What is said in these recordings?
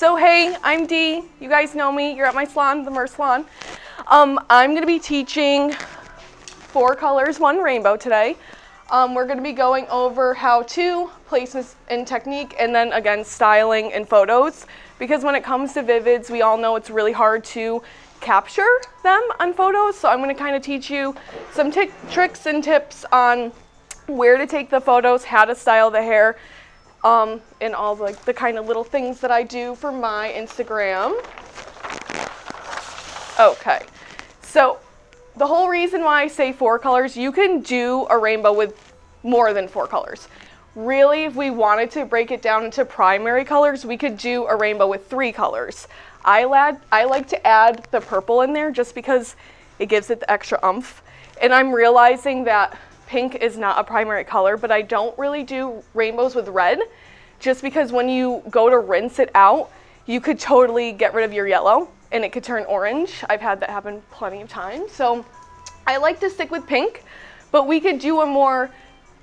So hey, I'm Dee. You guys know me. You're at my salon, the Mer Salon. I'm going to be teaching 4 colors, 1 rainbow today. We're going to be going over how-to, placements and technique, and then again styling and photos. Because when it comes to vivids, we all know it's really hard to capture them on photos. So I'm going to kind of teach you some tricks and tips on where to take the photos, how to style the hair, and all the kind of little things that I do for my Instagram. Okay, so the whole reason why I say 4 colors, you can do a rainbow with more than 4 colors. Really, if we wanted to break it down into primary colors, we could do a rainbow with 3 colors. I like to add the purple in there just because it gives it the extra oomph. And I'm realizing that pink is not a primary color, but I don't really do rainbows with red, just because when you go to rinse it out, you could totally get rid of your yellow and it could turn orange. I've had that happen plenty of times. So I like to stick with pink, but we could do a more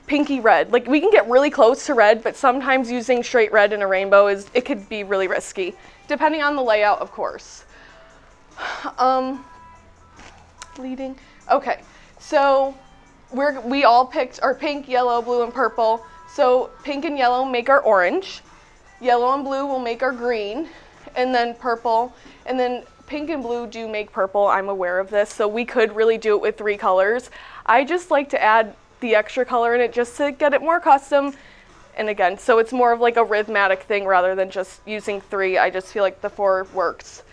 pinky red. Like, we can get really close to red, but sometimes using straight red in a rainbow it could be really risky, depending on the layout, of course. Bleeding. Okay, so we all picked our pink, yellow, blue, and purple. So pink and yellow make our orange, yellow and blue will make our green, and then purple, and then pink and blue do make purple. I'm aware of this, so we could really do it with 3 colors. I just like to add the extra color in it just to get it more custom. And again, so it's more of like a rhythmatic thing rather than just using 3. I just feel like the 4 works.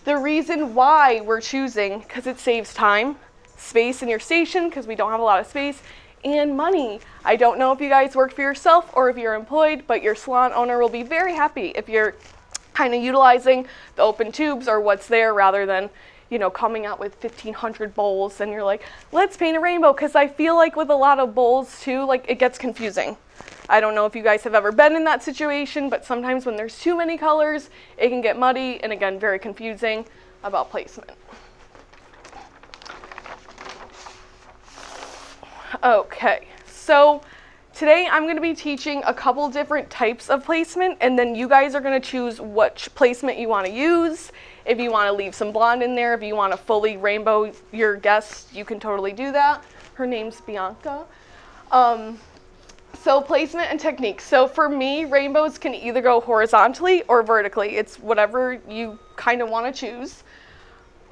The reason why we're choosing, because it saves time, space in your station, because we don't have a lot of space, and money. I don't know if you guys work for yourself or if you're employed, but your salon owner will be very happy if you're kind of utilizing the open tubes or what's there rather than, you know, coming out with 1,500 bowls and you're like, let's paint a rainbow. Because I feel like with a lot of bowls too, like, it gets confusing. I don't know if you guys have ever been in that situation, but sometimes when there's too many colors, it can get muddy and again, very confusing about placement. Okay, so today I'm going to be teaching a couple different types of placement, and then you guys are going to choose which placement you want to use. If you want to leave some blonde in there, if you want to fully rainbow your guest, you can totally do that. Her name's Bianca. So placement and technique. So for me, rainbows can either go horizontally or vertically. It's whatever you kind of want to choose.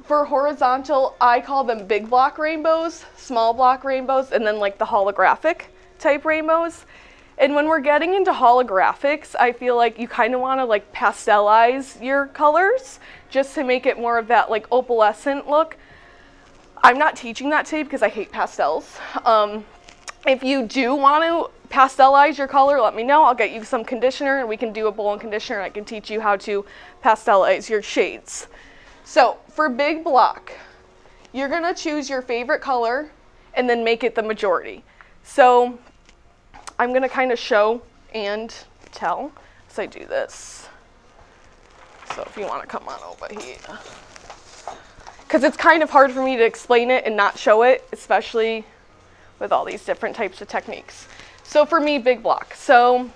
For horizontal, I call them big block rainbows, small block rainbows, and then like the holographic type rainbows. And when we're getting into holographics, I feel like you kind of want to like pastelize your colors just to make it more of that like opalescent look. I'm not teaching that today because I hate pastels. If you do want to pastelize your color, let me know. I'll get you some conditioner and we can do a bowl and conditioner and I can teach you how to pastelize your shades. So for big block, you're going to choose your favorite color and then make it the majority. So I'm going to kind of show and tell as I do this. So if you want to come on over here. Because it's kind of hard for me to explain it and not show it, especially with all these different types of techniques. So for me, big block. So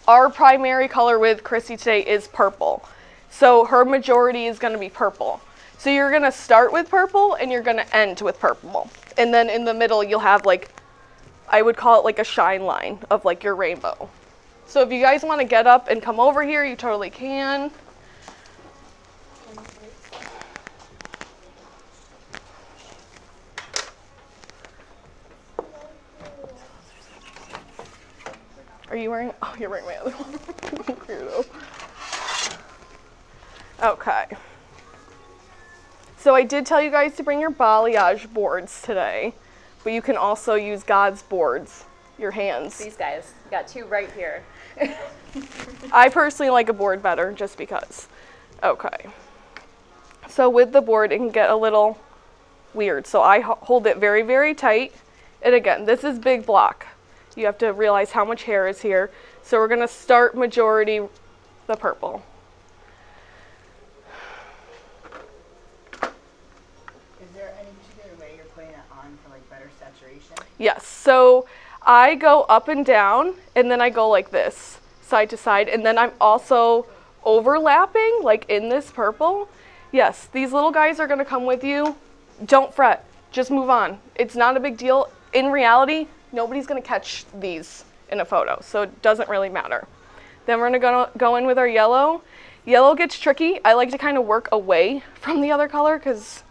our primary color with Chrissy today is purple. So her majority is going to be purple. So you're going to start with purple and you're going to end with purple. And then in the middle, you'll have like, I would call it like a shine line of like your rainbow. So if you guys want to get up and come over here, you totally can. Are you wearing, oh, you're wearing my other one. Weirdo. Okay. So I did tell you guys to bring your balayage boards today, but you can also use God's boards, your hands. These guys, got 2 right here. I personally like a board better just because. Okay. So with the board, it can get a little weird. So I hold it very, very tight. And again, this is big block. You have to realize how much hair is here. So we're going to start majority the purple. Is there any particular way you're putting it on for like better saturation? Yes. So I go up and down, and then I go like this, side to side, and then I'm also overlapping, like in this purple, yes, these little guys are gonna come with you. Don't fret, just move on. It's not a big deal. In reality, nobody's gonna catch these in a photo, so it doesn't really matter. Then we're gonna go in with our yellow. Yellow gets tricky. I like to kind of work away from the other color because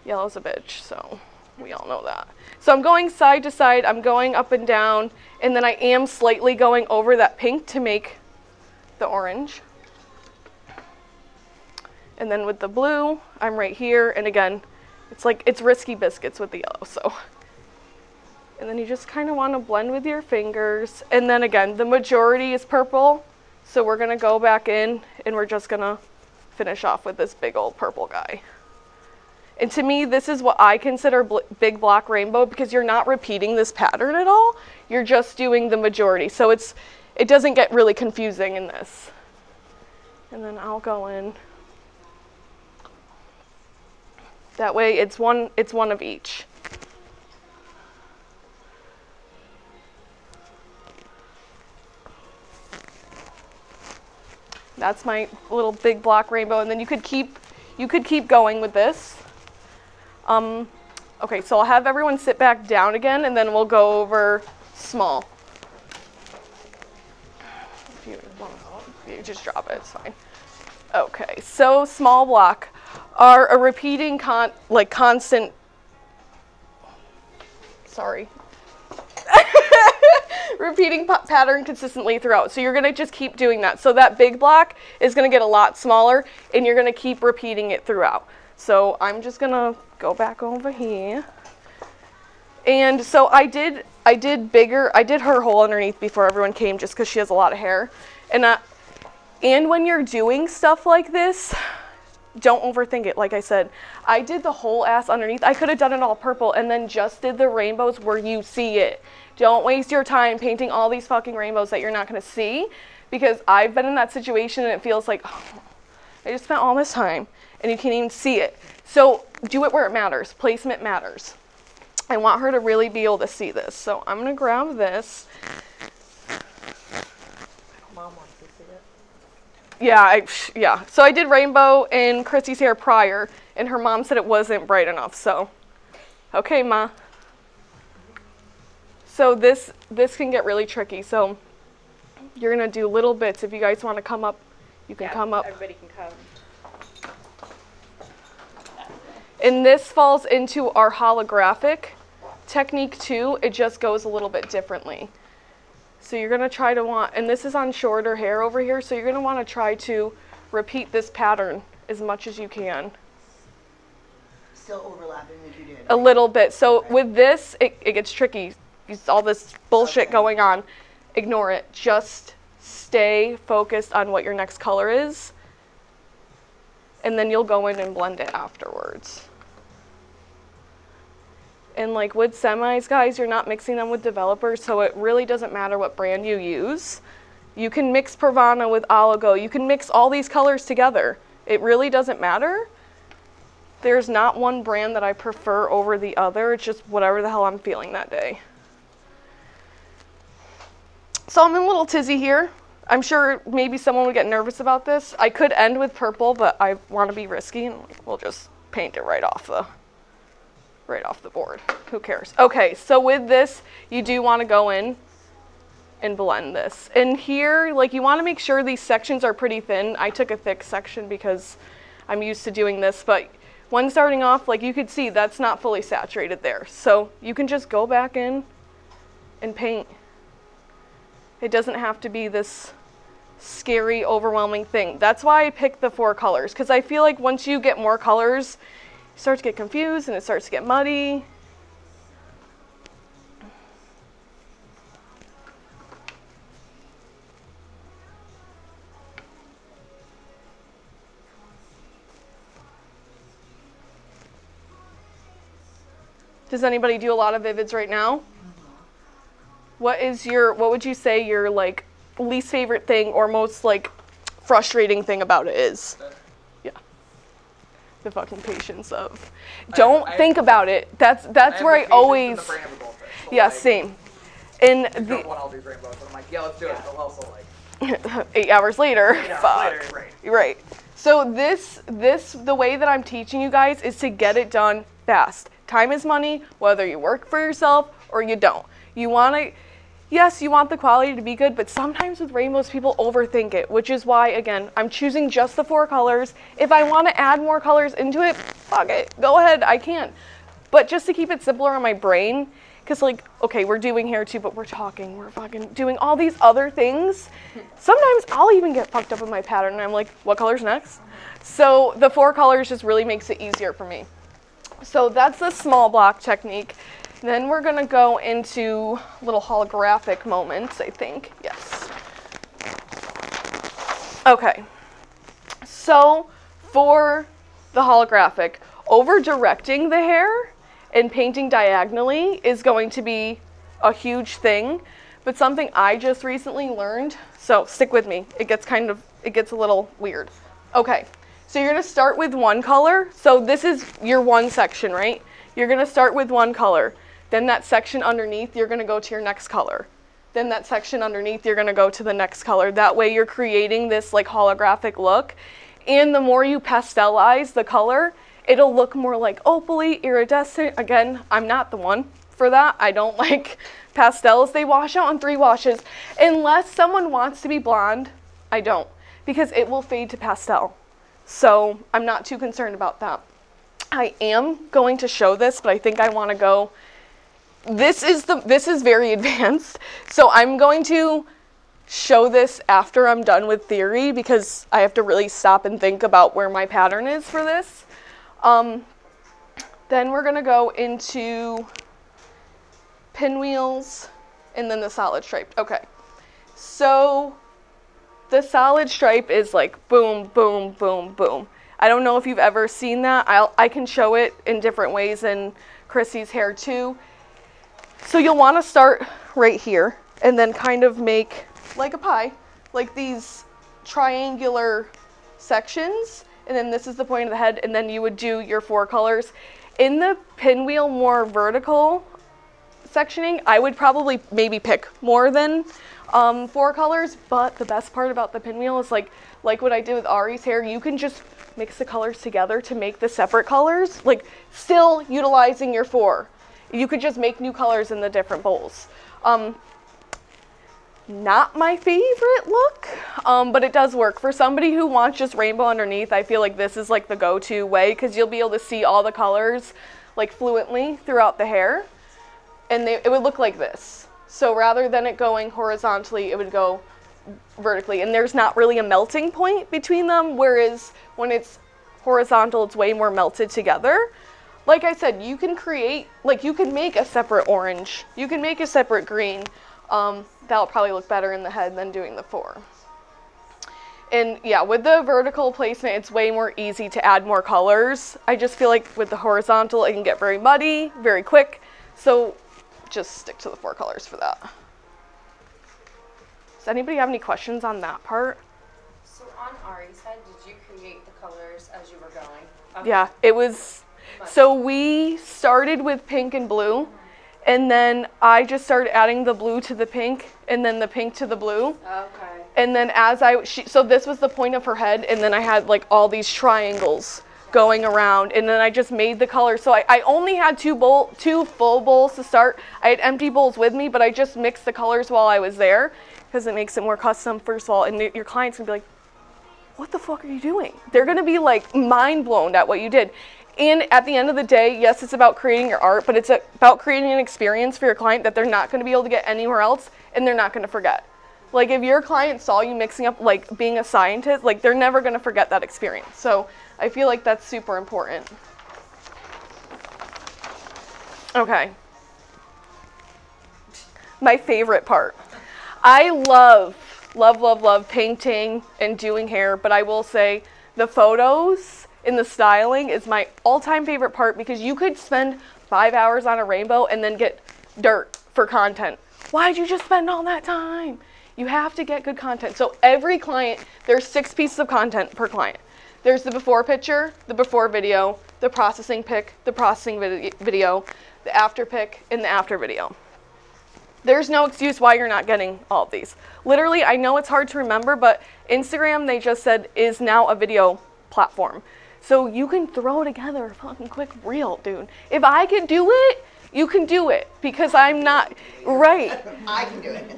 yellow's a bitch, so we all know that. So I'm going side to side, I'm going up and down, and then I am slightly going over that pink to make the orange. And then with the blue, I'm right here, and again, it's risky biscuits with the yellow, so. And then you just kind of want to blend with your fingers. And then again, the majority is purple, so we're gonna go back in and we're just gonna finish off with this big old purple guy. And to me, this is what I consider big block rainbow because you're not repeating this pattern at all. You're just doing the majority. So it doesn't get really confusing in this. And then I'll go in. That way it's one of each. That's my little big block rainbow, and then you could keep going with this. Okay, so I'll have everyone sit back down again, and then we'll go over small. If you just drop it, it's fine. Okay, so small block are a repeating constant. Sorry. Repeating pattern consistently throughout. So you're going to just keep doing that. So that big block is going to get a lot smaller, and you're going to keep repeating it throughout. So I'm just going to go back over here. And so I did her hole underneath before everyone came just because she has a lot of hair. And when you're doing stuff like this, don't overthink it. Like I said, I did the whole ass underneath. I could have done it all purple and then just did the rainbows where you see it. Don't waste your time painting all these fucking rainbows that you're not going to see, because I've been in that situation and it feels like, oh, I just spent all this time and you can't even see it. So do it where it matters. Placement matters. I want her to really be able to see this. So I'm going to grab this. Mom wants to see it. Yeah. So I did rainbow in Christy's hair prior, and her mom said it wasn't bright enough. So, okay, Ma. So this can get really tricky. So you're gonna do little bits. If you guys want to come up, you can come up. Everybody can come. And this falls into our holographic technique too. It just goes a little bit differently. So you're gonna try to and this is on shorter hair over here, so you're gonna want to try to repeat this pattern as much as you can. Still overlapping like you did. A little bit. So with this, it gets tricky. All this bullshit going on. Ignore it. Just stay focused on what your next color is, and then you'll go in and blend it afterwards. And like with semis, guys, you're not mixing them with developers, so it really doesn't matter what brand you use. You can mix Pravana with Oligo. You can mix all these colors together. It really doesn't matter. There's not one brand that I prefer over the other. It's just whatever the hell I'm feeling that day. So I'm in a little tizzy here. I'm sure maybe someone would get nervous about this. I could end with purple, but I want to be risky, and we'll just paint it right off the board. Who cares? Okay, so with this, you do want to go in and blend this. And here, like, you want to make sure these sections are pretty thin. I took a thick section because I'm used to doing this, but when starting off, like you could see, that's not fully saturated there. So you can just go back in and paint. It doesn't have to be this scary, overwhelming thing. That's why I picked the 4 colors, because I feel like once you get more colors, you start to get confused and it starts to get muddy. Does anybody do a lot of vivids right now? What would you say your like least favorite thing or most like frustrating thing about it is? Yeah. The fucking patience of don't think about it. That's where I always yeah, same. And I don't want all these rainbows. I'm like, yeah, let's do it. But also like 8 hours later. 8 hours Fuck. later, right. Right. So the way that I'm teaching you guys is to get it done fast. Time is money, whether you work for yourself or you don't. You want to, yes, you want the quality to be good, but sometimes with rainbows, people overthink it, which is why, again, I'm choosing just the 4 colors. If I want to add more colors into it, fuck it, go ahead, I can. But just to keep it simpler on my brain, because like, okay, we're doing hair too, but we're talking, we're fucking doing all these other things. Sometimes I'll even get fucked up in my pattern and I'm like, what color's next? So the 4 colors just really makes it easier for me. So that's the small block technique. Then we're gonna go into little holographic moments, I think, yes. Okay, so for the holographic, over directing the hair and painting diagonally is going to be a huge thing, but something I just recently learned, so stick with me, it gets a little weird. Okay, so you're gonna start with one color, so this is your one section, right? You're gonna start with one color, then that section underneath, you're gonna go to your next color. Then that section underneath, you're gonna go to the next color. That way you're creating this like holographic look, and the more you pastelize the color, it'll look more like opaly, iridescent. Again, I'm not the one for that. I don't like pastels. They wash out in 3 washes. Unless someone wants to be blonde, I don't, because it will fade to pastel. So I'm not too concerned about that. I am going to show this, but I think I want to go, this is very advanced. So I'm going to show this after I'm done with theory because I have to really stop and think about where my pattern is for this. Then we're gonna go into pinwheels and then the solid stripe. Okay, so the solid stripe is like boom, boom, boom, boom. I don't know if you've ever seen that. I can show it in different ways in Chrissy's hair too. So you'll want to start right here and then kind of make like a pie, like these triangular sections. And then this is the point of the head, and then you would do your 4 colors. In the pinwheel, more vertical sectioning, I would probably maybe pick more than 4 colors, but the best part about the pinwheel is like what I did with Ari's hair, you can just mix the colors together to make the separate colors, like still utilizing your 4. You could just make new colors in the different bowls. Not my favorite look, but it does work. For somebody who wants just rainbow underneath, I feel like this is like the go-to way because you'll be able to see all the colors like fluently throughout the hair, and it would look like this. So rather than it going horizontally, it would go vertically, and there's not really a melting point between them, whereas when it's horizontal, it's way more melted together. Like I said, you can create, like you can make a separate orange, you can make a separate green. That'll probably look better in the head than doing the 4. And yeah, with the vertical placement, it's way more easy to add more colors. I just feel like with the horizontal, it can get very muddy, very quick. So just stick to the 4 colors for that. Does anybody have any questions on that part? So on Ari's head, did you create the colors as you were going? Okay. Yeah, it was, so we started with pink and blue. And then I just started adding the blue to the pink, and then the pink to the blue. Okay. And then so this was the point of her head, and then I had like all these triangles going around, and then I just made the color. So I only had 2 full bowls to start. I had empty bowls with me, but I just mixed the colors while I was there, because it makes it more custom, first of all, and your client's gonna be like, what the fuck are you doing? They're gonna be like mind blown at what you did. And at the end of the day, yes, it's about creating your art, but it's about creating an experience for your client that they're not going to be able to get anywhere else, and they're not going to forget. Like if your client saw you mixing up, like being a scientist, like they're never going to forget that experience. So I feel like that's super important. Okay. My favorite part. I love painting and doing hair, but I will say the photos and the styling is my all-time favorite part because you could spend 5 hours on a rainbow and then get dirt for content. Why'd you just spend all that time? You have to get good content. So every client, there's 6 pieces of content per client. There's the before picture, the before video, the processing pic, the processing video, the after pic, and the after video. There's no excuse why you're not getting all of these. Literally, I know it's hard to remember, but Instagram, they just said, is now a video platform. So you can throw together a fucking quick reel, dude. If I could do it, you can do it, because I'm not, right. I can do it.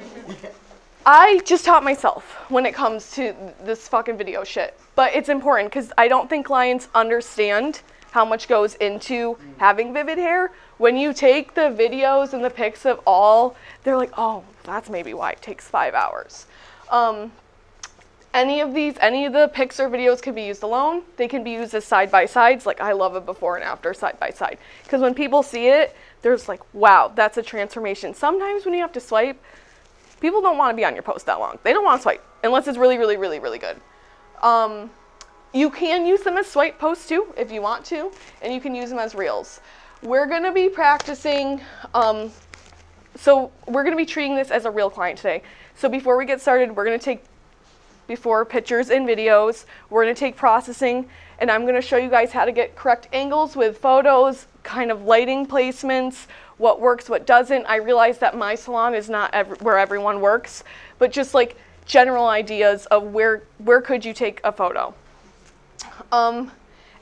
I just taught myself when it comes to this fucking video shit. But it's important, because I don't think clients understand how much goes into having vivid hair. When you take the videos and the pics of all, they're like, oh, that's maybe why it takes 5 hours. Any of the pics or videos can be used alone. They can be used as side-by-sides. Like, I love a before and after side-by-side. Because when people see it, they're just like, wow, that's a transformation. Sometimes when you have to swipe, people don't want to be on your post that long. They don't want to swipe, unless it's really, really, really, really good. You can use them as swipe posts too, if you want to, and you can use them as reels. We're going to be practicing, so we're going to be treating this as a real client today. So before we get started, we're going to take before pictures and videos. We're going to take processing, and I'm going to show you guys how to get correct angles with photos, kind of lighting placements, what works, what doesn't. I realize that my salon is not where everyone works, but just like general ideas of where could you take a photo.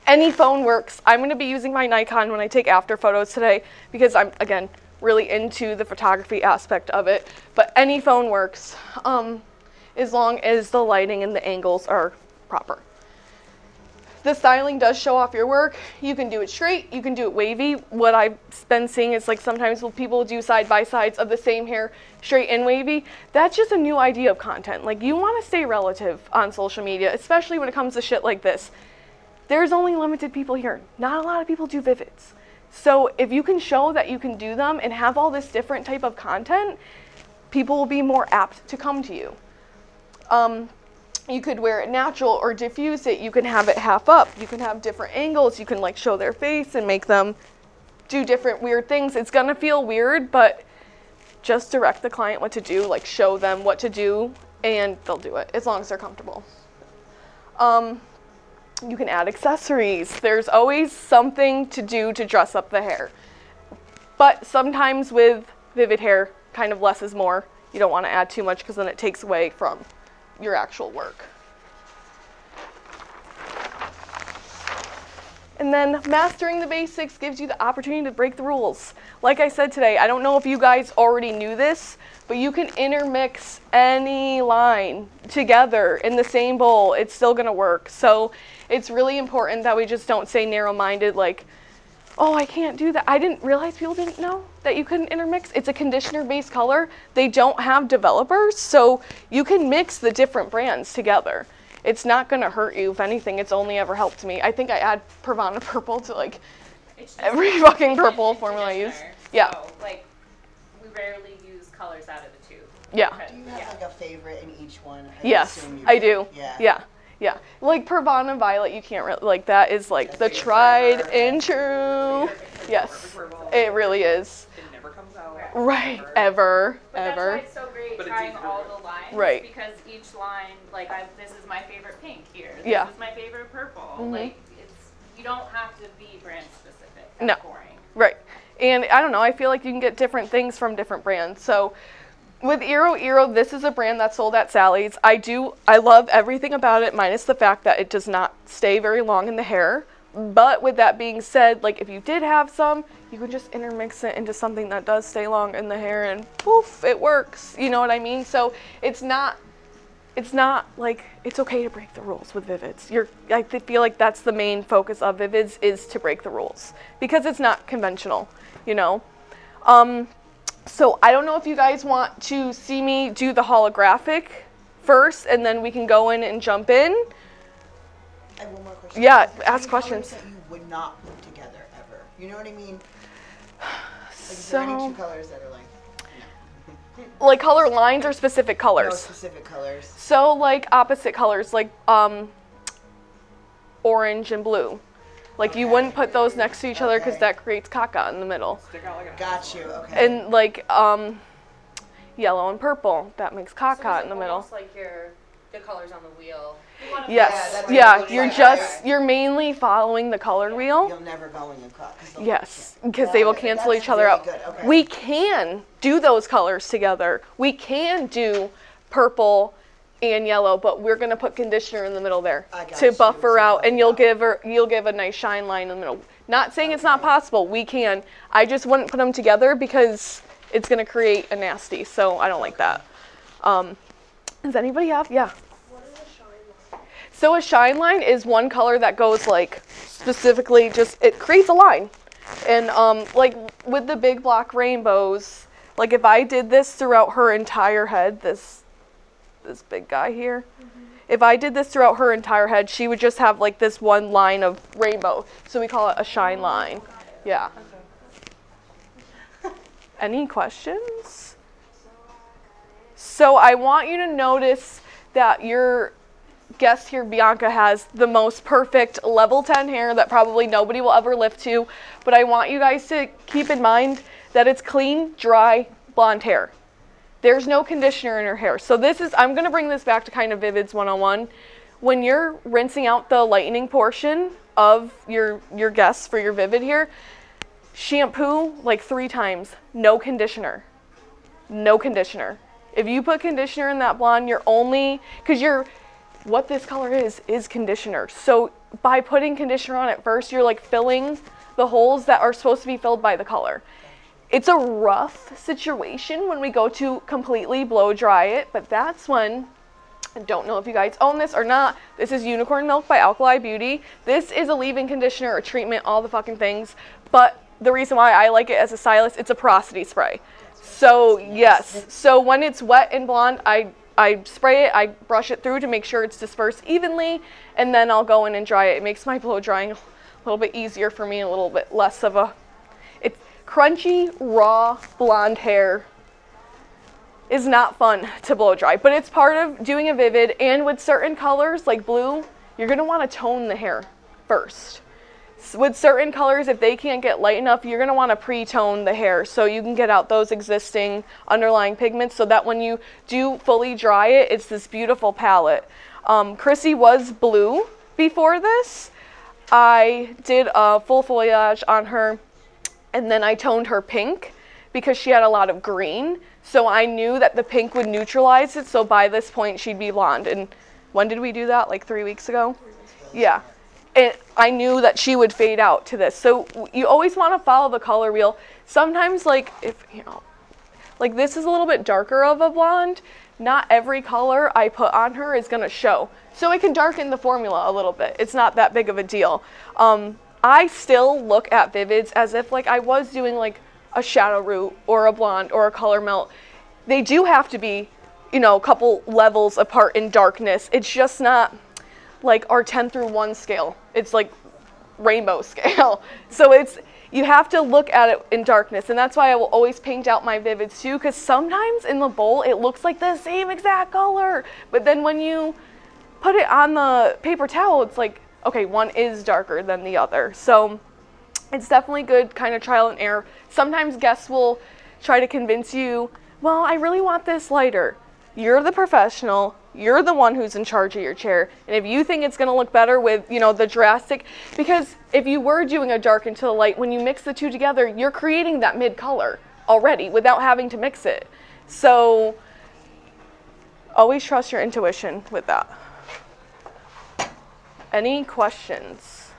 Any phone works. I'm going to be using my Nikon when I take after photos today, because I'm, again, really into the photography aspect of it, but any phone works, as long as the lighting and the angles are proper. The styling does show off your work. You can do it straight, you can do it wavy. What I've been seeing is, like, sometimes people do side-by-sides of the same hair, straight and wavy. That's just a new idea of content. Like, you want to stay relative on social media, especially when it comes to shit like this. There's only limited people here. Not a lot of people do vivids. So if you can show that you can do them and have all this different type of content, people will be more apt to come to you. You could wear it natural or diffuse it. You can have it half up. You can have different angles. You can, like, show their face and make them do different weird things. It's gonna feel weird, but just direct the client what to do, like show them what to do, and they'll do it as long as they're comfortable. You can add accessories. There's always something to do to dress up the hair. But sometimes with vivid hair, kind of less is more. You don't want to add too much, because then it takes away from your actual work. And then mastering the basics gives you the opportunity to break the rules. Like I said today, I don't know if you guys already knew this, but you can intermix any line together in the same bowl. It's still gonna work. So it's really important that we just don't stay narrow-minded, like, oh, I can't do that. I didn't realize people didn't know that you couldn't intermix. It's a conditioner-based color. They don't have developers, so you can mix the different brands together. It's not gonna hurt you. If anything, it's only ever helped me. I think I add Pravana purple to, like, every fucking purple formula I use. Yeah. So, like, we rarely use colors out of the tube. Yeah. Do you have, like, a favorite in each one? Yes, assume you I do. Yeah. Yeah. Yeah. Like Pravana Violet, you can't really, like, that is like the tried and true. Yes, it really is. It never comes out. Right, ever, But ever. that's why it's so great But it's trying easy to all remember. the lines. Right. Because each line, like, this is my favorite pink here. This Yeah. is my favorite purple. Mhm. Like, you don't have to be brand specific. That's No. boring. Right. And I don't know, I feel like you can get different things from different brands. So with Eero, this is a brand that's sold at Sally's. I love everything about it, minus the fact that it does not stay very long in the hair. But with that being said, like, if you did have some, you can just intermix it into something that does stay long in the hair, and poof, it works. You know what I mean? So it's not like, it's okay to break the rules with Vivids. I feel like that's the main focus of Vivids, is to break the rules, because it's not conventional, you know? So I don't know if you guys want to see me do the holographic first, and then we can go in and jump in. I have one more question. Yeah, Is there ask any questions. colors that you would not put together ever? You know what I mean? Like, is there any So, two colors that are like, like color lines or specific no colors? specific colors? So like opposite colors, like orange and blue. Like you wouldn't put those next to each other, because Okay. that creates caca in the middle. Stick out like a Got you. Okay. And like yellow and purple, that makes So is caca it in the middle. almost like you're the colors on the wheel. Yes, that's yeah, what it you're looks like. just, you're mainly following the color wheel. You'll never go in the cut. Yes, because they will cancel each other out. Okay. We can do those colors together. We can do purple and yellow, but we're gonna put conditioner in the middle there I got to you. buffer To out, and buffer you'll give a nice shine line in the middle. Not saying it's not possible. We can. I just wouldn't put them together because it's gonna create a nasty. So I don't like that. Does anybody have? Yeah. So a shine line is one color that goes like specifically just, it creates a line. And like with the big block rainbows, like if I did this throughout her entire head, this big guy here, if I did this throughout her entire head, she would just have like this one line of rainbow. So we call it a shine line. Yeah. Any questions? So I want you to notice that your guest here, Bianca, has the most perfect level 10 hair that probably nobody will ever lift to. But I want you guys to keep in mind that it's clean, dry, blonde hair. There's no conditioner in her hair. So this is, I'm going to bring this back to kind of Vivids 101. When you're rinsing out the lightening portion of your guests for your Vivid here, shampoo like 3 times, no conditioner. No conditioner. If you put conditioner in that blonde, you're only, because what this color is conditioner. So by putting conditioner on it first, you're like filling the holes that are supposed to be filled by the color. It's a rough situation when we go to completely blow dry it, but that's when, I don't know if you guys own this or not, this is Unicorn Milk by Alkali Beauty. This is a leave-in conditioner, a treatment, all the fucking things, but the reason why I like it as a stylist, it's a porosity spray. So yes, so when it's wet and blonde, I spray it, I brush it through to make sure it's dispersed evenly, and then I'll go in and dry it. It makes my blow drying a little bit easier for me, a little bit less of a, it's crunchy, raw, blonde hair is not fun to blow dry, but it's part of doing a Vivid, and with certain colors like blue, you're gonna wanna tone the hair first. With certain colors, if they can't get light enough, you're going to want to pre-tone the hair so you can get out those existing underlying pigments so that when you do fully dry it, it's this beautiful palette. Chrissy was blue before this. I did a full foliage on her, and then I toned her pink because she had a lot of green. So I knew that the pink would neutralize it, so by this point she'd be blonde. And when did we do that? Like 3 weeks ago? Yeah. I knew that she would fade out to this. So you always want to follow the color wheel. Sometimes, like, if, you know, like this is a little bit darker of a blonde, not every color I put on her is going to show. So it can darken the formula a little bit. It's not that big of a deal. I still look at Vivids as if like I was doing like a shadow root or a blonde or a color melt. They do have to be, you know, a couple levels apart in darkness. It's just not like our 10 through 1 scale. It's like rainbow scale. So it's, you have to look at it in darkness, and that's why I will always paint out my Vivids too, because sometimes in the bowl it looks like the same exact color, but then when you put it on the paper towel, it's like, okay, one is darker than the other. So it's definitely good kind of trial and error. Sometimes guests will try to convince you, well, I really want this lighter. You're the professional. You're the one who's in charge of your chair. And if you think it's going to look better with, you know, the drastic, because if you were doing a dark into the light, when you mix the two together, you're creating that mid color already without having to mix it. So always trust your intuition with that. Any questions?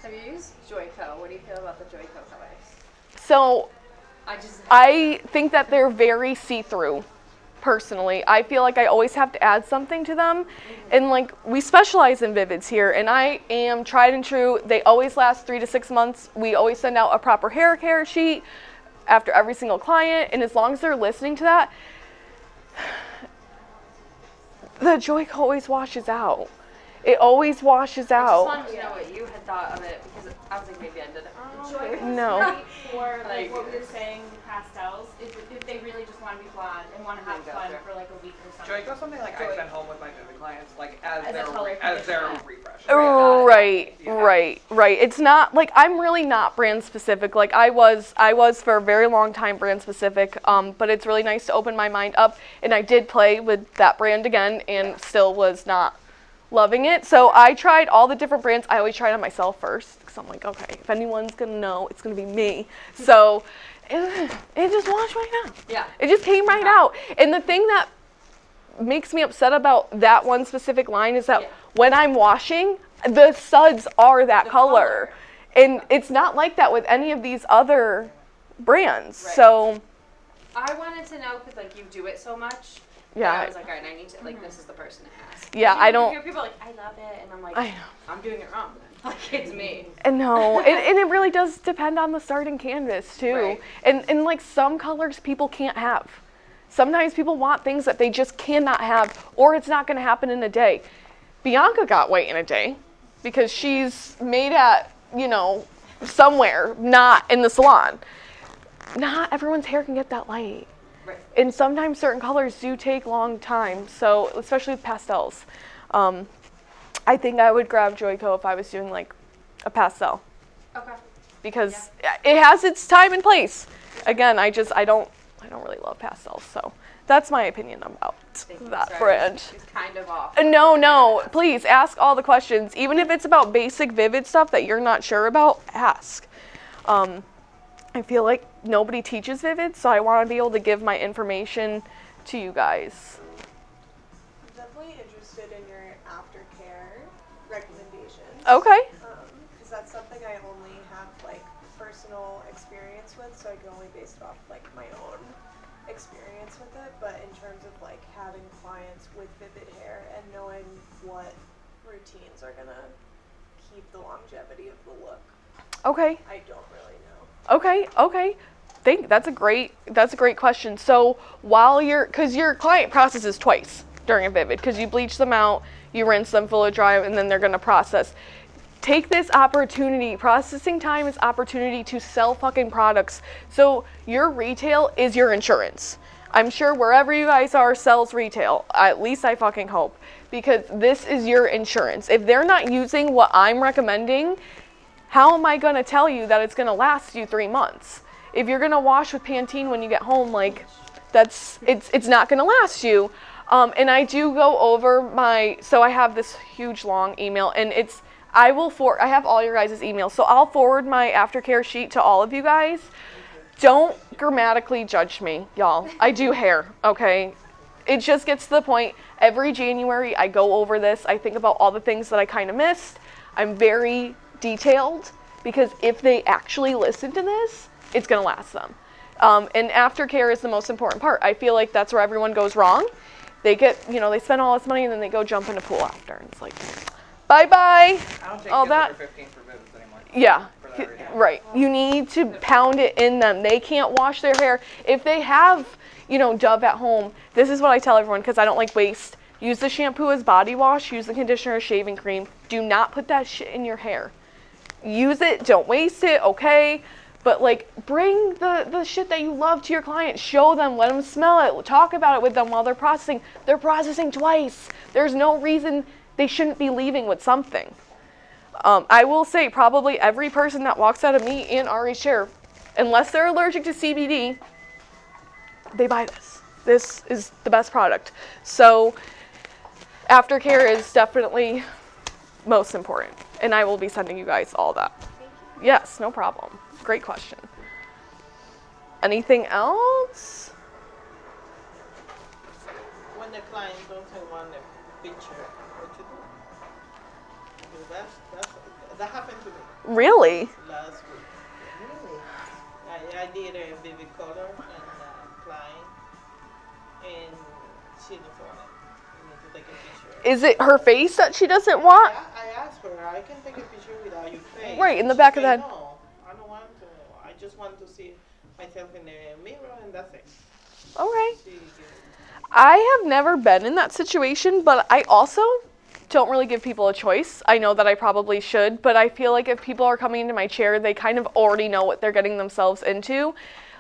Have you used Joico? What do you feel about the Joico colors? So I think that they're very see-through. Personally, I feel like I always have to add something to them, and like we specialize in Vivids here, and I am tried and true. They always last 3 to 6 months. We always send out a proper hair care sheet after every single client, and as long as they're listening to that, the Joico always washes out. It always washes I just out. wanted to know what you had thought of it because I was like, maybe I did it wrong. Joy No. great for Like- what we were saying, the pastels, if they really just want to be blonde and want to have fun for like a week or something. Joy, something like I send home with my vivid clients, like as As a their color refresh. Right. It's not like I'm really not brand specific. Like I was for a very long time brand specific. But it's really nice to open my mind up. And I did play with that brand again, and still was not loving it. So I tried all the different brands. I always tried on myself first because I'm like, okay, if anyone's gonna know, it's gonna be me. So it just washed right out. Yeah. It just came right out. And the thing that makes me upset about that one specific line is that when I'm washing, the suds are that color. And it's not like that with any of these other brands. Right. So I wanted to know because like you do it so much. yeah, that I was like, all right, I need to like this is the person to ask. yeah, I don't. Hear people like I love it, and I'm like, I know. I'm doing it wrong. Then. Like it's me. And no, and it really does depend on the starting canvas too. Right. And like some colors people can't have. Sometimes people want things that they just cannot have, or it's not going to happen in a day. Bianca got white in a day because she's made at, somewhere, not in the salon. Not everyone's hair can get that light. Right. And sometimes certain colors do take long time, so especially with pastels. I think I would grab Joico if I was doing like a pastel Okay. because it has its time and place. Again, I don't really love pastels, so that's my opinion about that Sorry, brand. It's kind of off. No, please ask all the questions, even if it's about basic vivid stuff that you're not sure about. Ask. I feel like nobody teaches vivid, so I want to be able to give my information to you guys. I'm definitely interested in your aftercare recommendations. Okay. Because that's something I only have like personal experience with, so I can only base it off like my own experience with it. But in terms of like having clients with vivid hair and knowing what routines are gonna keep the longevity of the look, Okay. I don't really know. Okay. That's a great question. So because your client processes twice during a vivid, because you bleach them out, you rinse them full of dry, and then they're gonna process. Take this opportunity. Processing time is opportunity to sell fucking products. So your retail is your insurance. I'm sure wherever you guys are sells retail. At least I fucking hope, because this is your insurance. If they're not using what I'm recommending, how am I going to tell you that it's going to last you 3 months? If you're going to wash with Pantene when you get home, like, it's not going to last you. And I do go over so I have this huge long email, and I have all your guys' emails, so I'll forward my aftercare sheet to all of you guys. Don't grammatically judge me, y'all. I do hair, okay? It just gets to the point, every January I go over this, I think about all the things that I kind of missed. I'm very detailed, because if they actually listen to this, it's going to last them. And aftercare is the most important part. I feel like that's where everyone goes wrong. They they spend all this money and then they go jump in a pool after. And it's like, bye-bye. I don't take All kids that. under 15 for vivids anymore. Yeah, For that reason. right. You need to pound it in them. They can't wash their hair. If they have, Dove at home, this is what I tell everyone because I don't like waste. Use the shampoo as body wash. Use the conditioner as shaving cream. Do not put that shit in your hair. Use it. Don't waste it, okay? But, bring the shit that you love to your client. Show them. Let them smell it. Talk about it with them while they're processing. They're processing twice. There's no reason they shouldn't be leaving with something. I will say probably every person that walks out of me and Ari's chair, unless they're allergic to CBD, they buy this. This is the best product. So aftercare is definitely most important. And I will be sending you guys all that. Yes, no problem. Great question. Anything else? When the client doesn't want a picture, what to do? Because that happened to me Really? last week. Really? I did a baby color and client, and she doesn't want it. We need to take a picture. Is it her face that she doesn't want? I asked her, I can take a picture without your face. Right, in the She back of the said, head. No, I don't want to. I just want to see myself in the mirror, and that's it. Okay. She I have never been in that situation, but I also don't really give people a choice. I know that I probably should, but I feel like if people are coming into my chair, they kind of already know what they're getting themselves into.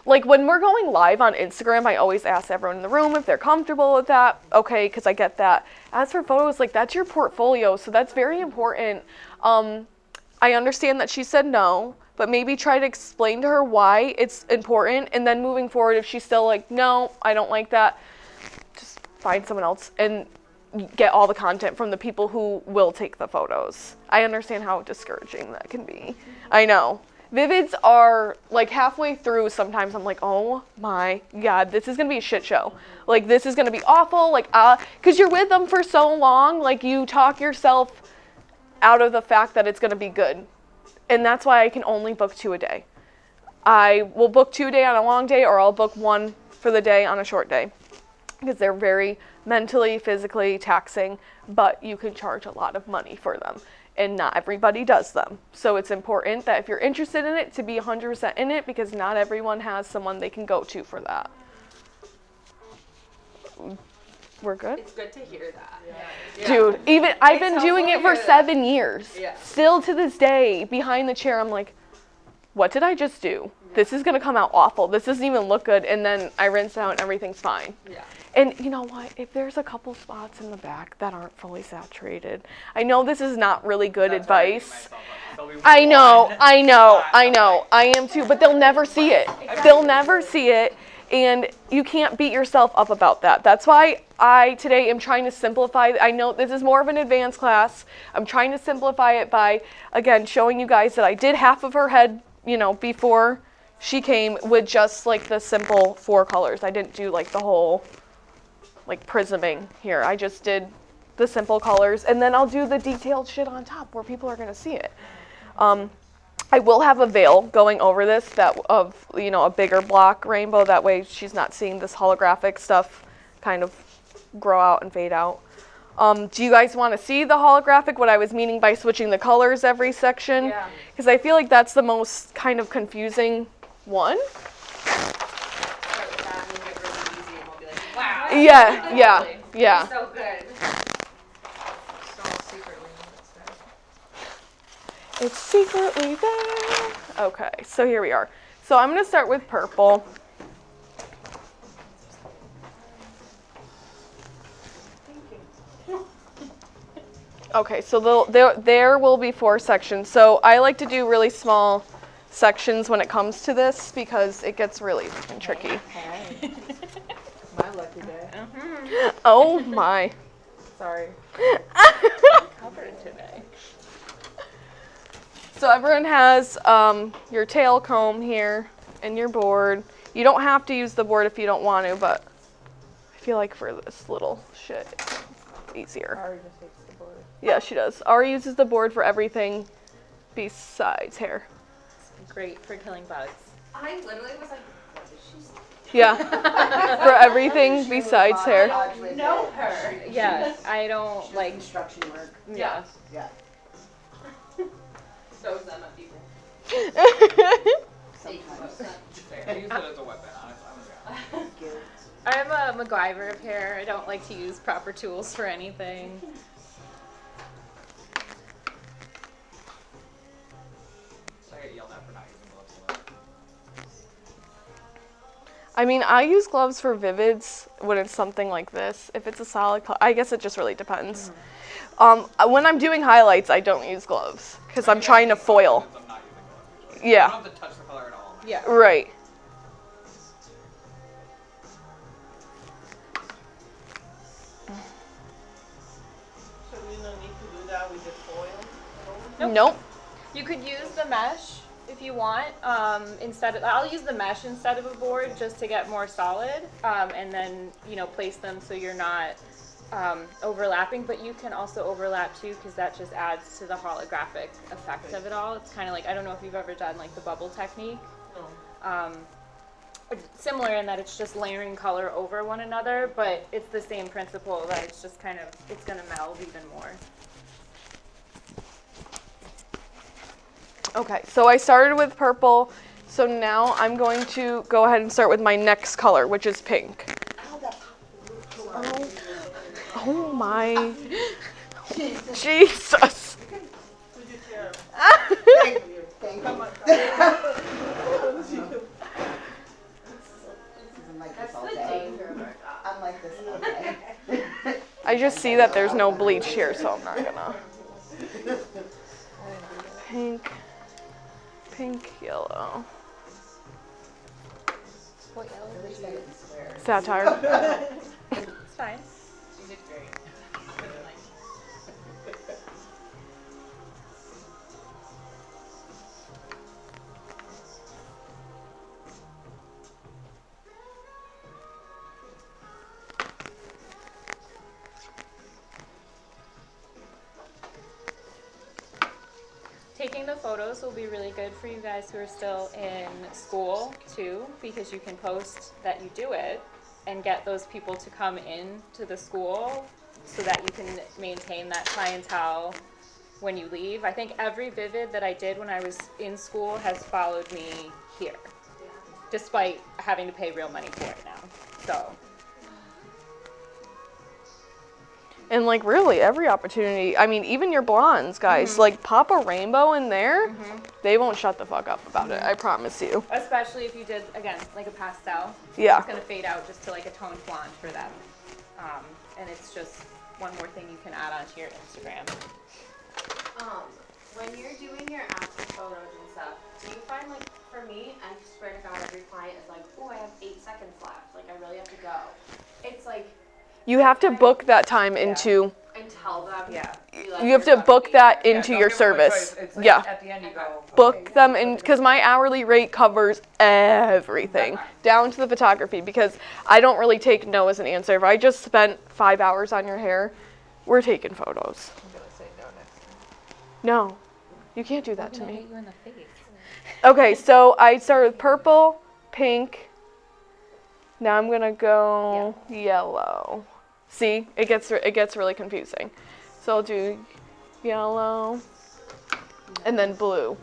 Like when we're going live on Instagram, I always ask everyone in the room if they're comfortable with that. Okay, because I get that. As for photos, like that's your portfolio, so that's very important. I understand that she said no, but maybe try to explain to her why it's important, and then moving forward, if she's still like, no, I don't like that, just find someone else and get all the content from the people who will take the photos. I understand how discouraging that can be. I know. Vivids are like halfway through, sometimes I'm like, oh my God, this is gonna be a shit show. Like this is gonna be awful, like, cause you're with them for so long, like you talk yourself out of the fact that it's gonna be good. And that's why I can only book 2 a day. I will book 2 a day on a long day, or I'll book 1 for the day on a short day. Because they're very mentally, physically taxing, but you can charge a lot of money for them. And not everybody does them. So it's important that if you're interested in it, to be 100% in it, because not everyone has someone they can go to for that. We're good? It's good to hear that. Yeah. Dude, even I've been It's doing it helpful for to hear that. 7 years. Yeah. Still to this day, behind the chair, I'm like, what did I just do? This is gonna come out awful. This doesn't even look good. And then I rinse out and everything's fine. Yeah. And you know what? If there's a couple spots in the back that aren't fully saturated, I know this is not really good That's where I beat advice. myself up. There'll be I know, one I know, spot I I'm know. like, I am too, but they'll never see it. They'll never see it, and you can't beat yourself up about that. That's why I today am trying to simplify. I know this is more of an advanced class. I'm trying to simplify it by, again, showing you guys that I did half of her head, you know, before she came with just like the simple 4 colors. I didn't do like the whole like prisming here. I just did the simple colors, and then I'll do the detailed shit on top where people are gonna see it. I will have a veil going over this that of, you know, a bigger block rainbow. That way she's not seeing this holographic stuff kind of grow out and fade out. Do you guys want to see the holographic, what I was meaning by switching the colors every section? Yeah. Because I feel like that's the most kind of confusing one. Start with that and make it really easy, and we'll be like, wow. Yeah. So good. It's all secretly in it. It's secretly there. Okay, so here we are. So I'm going to start with purple. Okay, so there will be 4 sections. So I like to do really small sections when it comes to this because it gets really fucking tricky. My lucky day. Oh my. Sorry. Covered today. So everyone has your tail comb here and your board. You don't have to use the board if you don't want to, but I feel like for this little shit, it's easier. Ari just takes the board. Yeah, she does. Ari uses the board for everything besides hair. Great for killing bugs. I literally was like, what did she say? Yeah, for everything besides hair. Know her. Yeah, I don't like. Construction work. Yeah. Yeah. Throws them at people. I use it as a weapon, honestly. I'm a MacGyver of hair. I don't like to use proper tools for anything. I get yelled at for not using gloves a lot. I mean, I use gloves for vivids when it's something like this. If it's a solid color, I guess it just really depends. When I'm doing highlights, I don't use gloves because I'm trying to foil. I'm not using gloves. Yeah. I don't have to touch the color at all. Yeah. Right. So we don't need to do that with the foil? Nope. You could use the mesh if you want. I'll use the mesh instead of a board just to get more solid, and then place them so you're not overlapping. But you can also overlap too, because that just adds to the holographic effect of it all. It's kind of like, I don't know if you've ever done like the bubble technique. No. It's similar in that it's just layering color over one another, but it's the same principle that it's just it's gonna meld even more. Okay, so I started with purple, so now I'm going to go ahead and start with my next color, which is pink. Oh my. Jesus. Thank Come on, you. I'm like this That's all the day. danger of our job. I'm like this all day. I just see that there's no bleach here, so I'm not gonna. Pink, yellow. What yellow? At least I didn't swear. Satire. It's fine. You did great. Taking the photos will be really good for you guys who are still in school too, because you can post that you do it and get those people to come in to the school so that you can maintain that clientele when you leave. I think every Vivid that I did when I was in school has followed me here, despite having to pay real money for it now. So. And like really every opportunity. I mean, even your blondes, guys. Like pop a rainbow in there. They won't shut the fuck up about it. I promise you. Especially if you did, again, like a pastel. Yeah. It's going to fade out just to like a toned blonde for them. And it's just one more thing you can add onto your Instagram. When you're doing your after photos and stuff, do you find, like, for me, I swear to God, every client is like, oh, I have 8 seconds left. Like, I really have to go. It's like, You have to book that time into. and tell them. Yeah. You have to book that into your service. Yeah. At the end you go. Book them in, because my hourly rate covers everything down to the photography, because I don't really take no as an answer. If I just spent 5 hours on your hair, we're taking photos. I'm gonna say no next time. No, you can't do that to I'm gonna me. hit you in the face. Okay, so I started with purple, pink. Now I'm gonna go yellow. See, it gets really confusing. So I'll do yellow and then blue.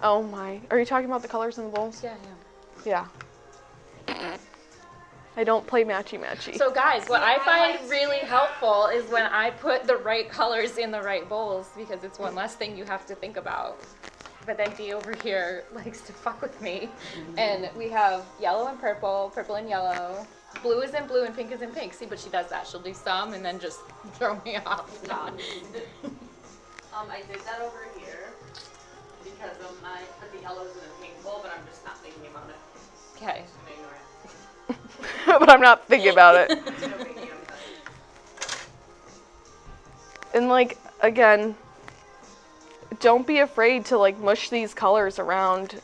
Oh my, are you talking about the colors in the bowls? Yeah. Yeah. I don't play matchy-matchy. So guys, what I find really helpful is when I put the right colors in the right bowls, because it's one less thing you have to think about. But then Dee over here likes to fuck with me. And we have yellow and purple, purple and yellow. Blue is in blue and pink is in pink. See, but she does that. She'll do some and then just throw me off. Stop. I did that over here because I put the yellows in a pink bowl, but I'm just not thinking about it. Okay. I'm gonna ignore it. But I'm not thinking about it. No biggie, I'm done. And like, again, don't be afraid to like mush these colors around.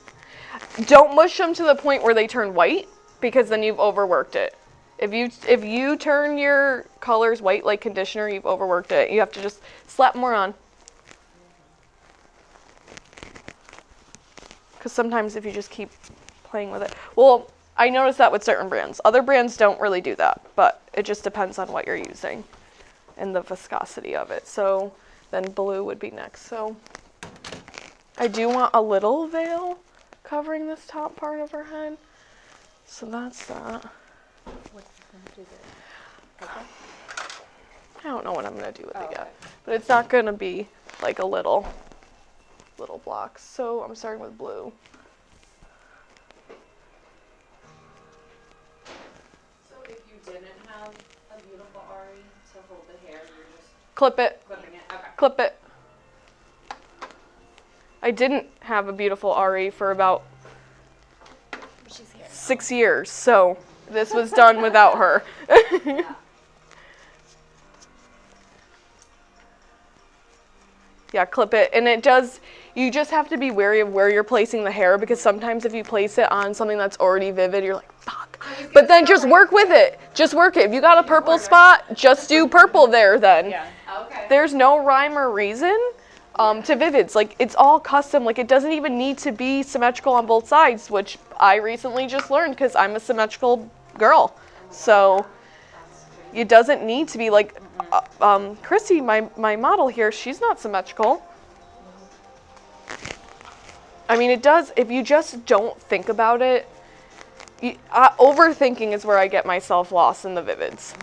Don't mush them to the point where they turn white, because then you've overworked it. If you turn your colors white like conditioner, you've overworked it. You have to just slap more on. Because sometimes if you just keep playing with it. Well, I noticed that with certain brands. Other brands don't really do that, but it just depends on what you're using and the viscosity of it. So then blue would be next. So I do want a little veil covering this top part of her head. So that's that. What's going to do this? I don't know what I'm going to do with it okay. yet. But it's not going to be like a little blocks. So I'm starting with blue. So if you didn't have a beautiful Ari to hold the hair, you're just Clip it. clipping it? Okay. Clip it. I didn't have a beautiful Ari for about 6 years, so this was done without her. Yeah, clip it. And it does, you just have to be wary of where you're placing the hair, because sometimes if you place it on something that's already vivid, you're like, fuck. But then just work with it. Just work it. If you got a purple spot, just do purple there then. Yeah. Okay. There's no rhyme or reason to vivids. Like, it's all custom. Like, it doesn't even need to be symmetrical on both sides, which I recently just learned because I'm a symmetrical girl. So it doesn't need to be like, Chrissy, my model here, she's not symmetrical. I mean, it does, if you just don't think about it, overthinking is where I get myself lost in the vivids.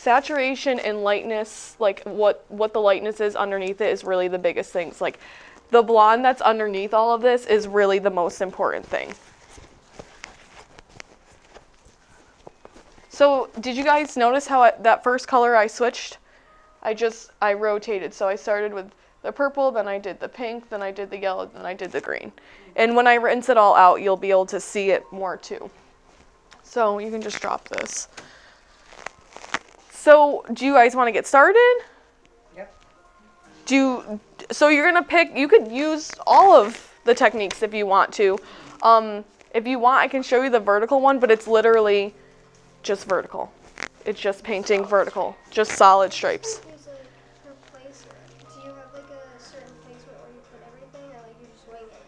saturation and lightness, like what the lightness is underneath it is really the biggest things. Like the blonde that's underneath all of this is really the most important thing. So did you guys notice how that first color I switched? I rotated. So I started with the purple, then I did the pink, then I did the yellow, then I did the green. And when I rinse it all out, you'll be able to see it more too. So you can just drop this. So do you guys want to get started? Yep. So you're going to pick, you could use all of the techniques if you want to. If you want, I can show you the vertical one, but it's literally just vertical. It's just painting vertical, just solid stripes. There's a placement. Do you have like a certain placement where you put everything, or like you just wing it?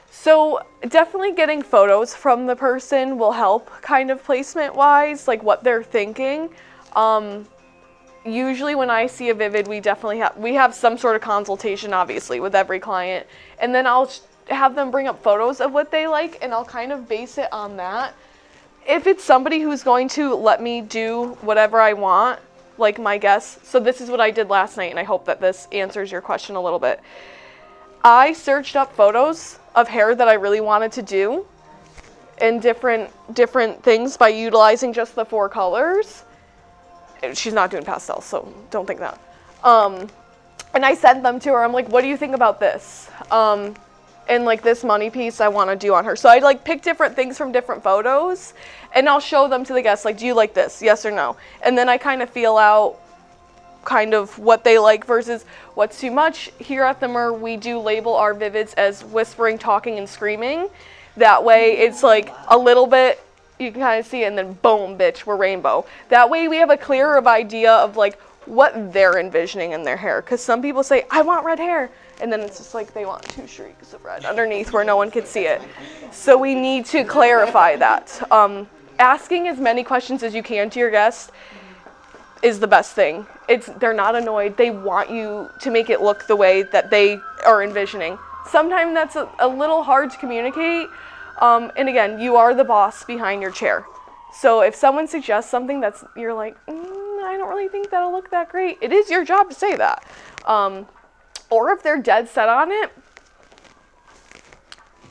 So definitely getting photos from the person will help kind of placement wise, like what they're thinking. Usually when I see a Vivid, we have some sort of consultation obviously with every client, and then I'll have them bring up photos of what they like, and I'll kind of base it on that. If it's somebody who's going to let me do whatever I want, like my guests, so this is what I did last night, and I hope that this answers your question a little bit. I searched up photos of hair that I really wanted to do in different things by utilizing just the 4 colors. She's not doing pastels, so don't think that. And I sent them to her. I'm like, what do you think about this? And like this money piece I want to do on her. So I like pick different things from different photos, and I'll show them to the guests, like, do you like this? Yes or no? And then I kind of feel out kind of what they like versus what's too much. Here at the Mer, we do label our Vivids as whispering, talking, and screaming. That way it's like a little bit, you can kind of see it, and then boom, bitch, we're rainbow. That way we have a clearer idea of like what they're envisioning in their hair. Because some people say, I want red hair. And then it's just like they want 2 streaks of red underneath where no one can see it. So we need to clarify that. Asking as many questions as you can to your guests is the best thing. They're not annoyed. They want you to make it look the way that they are envisioning. Sometimes that's a little hard to communicate. And again, you are the boss behind your chair. So if someone suggests something that's, you're like, I don't really think that'll look that great, it is your job to say that. Or if they're dead set on it,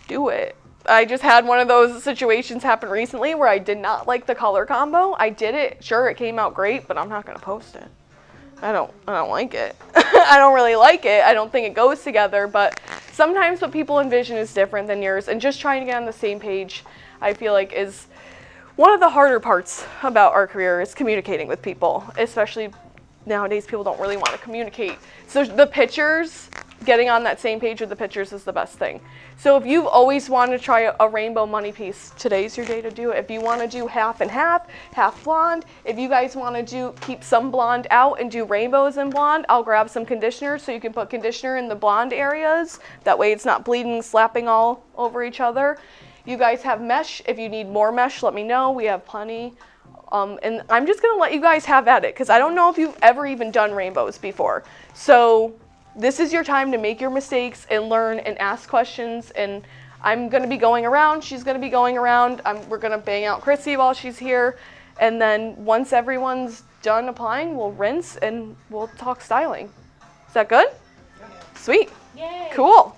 do it. I just had one of those situations happen recently where I did not like the color combo. I did it. Sure, it came out great, but I'm not going to post it. I don't like it. I don't really like it. I don't think it goes together, but sometimes what people envision is different than yours, and just trying to get on the same page, I feel like, is one of the harder parts about our career, is communicating with people, especially nowadays. People don't really want to communicate. So the pictures, getting on that same page with the pictures is the best thing. So if you've always wanted to try a rainbow money piece, today's your day to do it. If you want to do half and half blonde, if you guys want to keep some blonde out and do rainbows in blonde, I'll grab some conditioner so you can put conditioner in the blonde areas. That way it's not bleeding, slapping all over each other. You guys have mesh. If you need more mesh, let me know. We have plenty. And I'm just going to let you guys have at it, because I don't know if you've ever even done rainbows before. So this is your time to make your mistakes and learn and ask questions. And I'm going to be going around. She's going to be going around. We're going to bang out Chrissy while she's here. And then once everyone's done applying, we'll rinse and we'll talk styling. Is that good? Sweet. Yay. Cool.